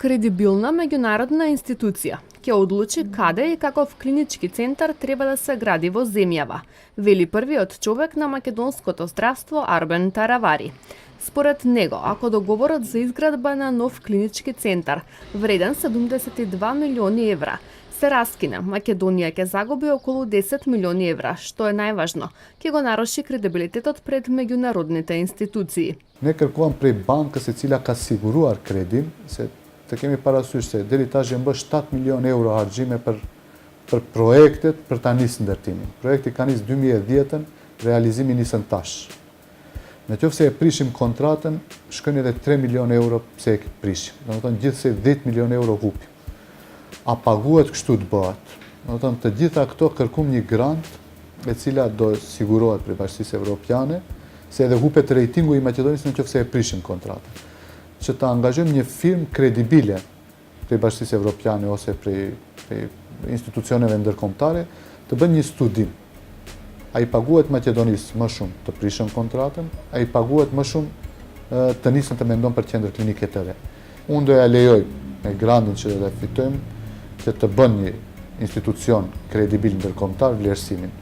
кредибилна меѓународна институција ќе одлучи каде и каков клинички центар треба да се гради во земјава, вели првиот човек на македонското здравство Арбен Таравари. Според него, ако договорот за изградба на нов клинички центар, вреден 72 милиони евра, се раскина, Македонија ќе загуби околу 10 милиони евра, што е најважно, ќе го наруши кредибилитетот пред меѓународните институции. Ne kërkuam prej bankës e cila ka siguruar kredin, se të kemi parasysh se deri tash janë bërë 7 milion euro harxime për projektet për ta nisë ndërtimin. Projekti ka nisë 2010-ën, realizimi nisën tash. Në qoftë se e prishim kontratën, shkojnë edhe 3 milion euro pse e prishim. Domethënë gjithsej 10 milion euro hupi. A paguhet kështu të bëhet. Domethënë të gjitha këto kërkum një grant e cila do sigurohet prej Bashkisë Evropiane, se edhe hupet rejtingu i Maqedonisë në qoftë se e prishim kontratën. Që ta angazhojmë një firmë kredibile prej Bashkisë Evropiane ose prej institucioneve ndërkombëtare të bëjnë një studim. A i paguhet Maqedonisë më shumë të prishën kontratën, a i paguhet më shumë të nisën të mendon për qendër klinike të re. Unë do ja lejoj me grantin që do fitojmë që të bën një institucion kredibil ndërkombëtar vlerësimin.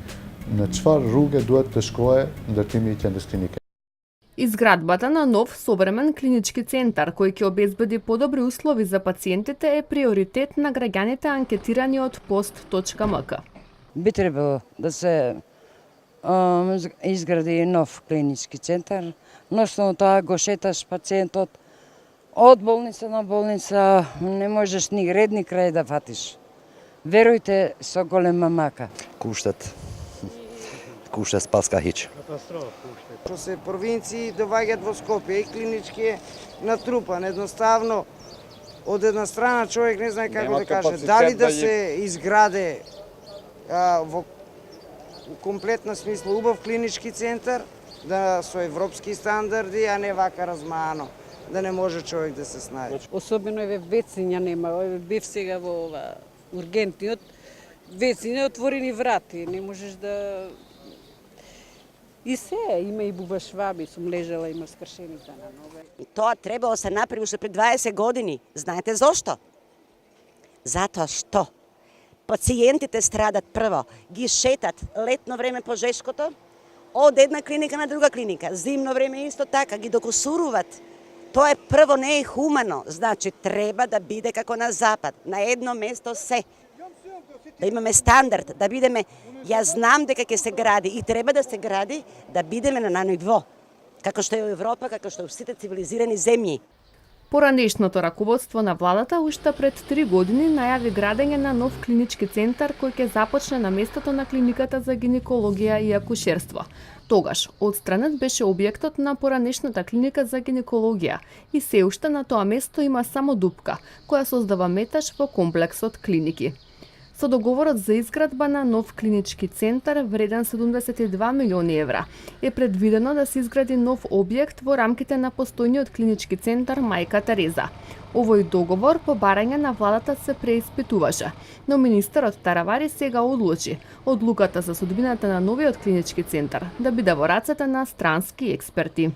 Në çfarë rrugë duhet të shkojë ndërtimi i qendrës klinike. Изградбата на нов современ клинички центар кој ќе обезбеди подобри услови за пациентите е приоритет на граѓаните анкетирани од post.mk. Би требало да се изгради нов клинички центар, но што тоа го шеташ пациентот од болница на болница, не можеш ни редни крај да фатиш. Верујте, со голема мака. Кушта спаска хич. Што се провинции доваѓаат во Скопје и клинички е натрупан. Едноставно, од една страна човек не знае како да каже, дали да се изграде во комплетна смисла убав клинички центар, да со европски стандарди, а не вака размаано, да не може човек да се снајде. Особено еве вециња нема, бев сега во ова ургентниот, вециња отворени врати, не можеш да. И се, има и бубашваби, сум лежала, има скршените на ноге. Тоа требало се направи уште пред 20 години. Знаете зошто? Затоа што пациентите страдат прво, ги шетат летно време по Жешкото, од една клиника на друга клиника, зимно време исто така, ги докусуруват. Тоа е прво не е хумано, значи треба да биде како на запад, на едно место се. Да имаме стандард, да бидеме, ја знам дека ќе се гради и треба да се гради, да бидеме на ниво, како што е во Европа, како што е во сите цивилизирани земји. Поранешното раководство на владата уште пред 3 години најави градење на нов клинички центар кој ќе започне на местото на клиниката за гинекологија и акушерство. Тогаш, отстранет беше објектот на поранешната клиника за гинекологија и се уште на тоа место има само дупка, која создава метаж во комплексот клиники. Со договорот за изградба на нов клинички центар вреден 72 милиони евра е предвидено да се изгради нов објект во рамките на постојниот клинички центар Мајка Тереза. Овој договор по барање на владата се преиспитуваше, но министерот Таравари сега одлучи одлуката за судбината на новиот клинички центар да биде во рацете на странски експерти.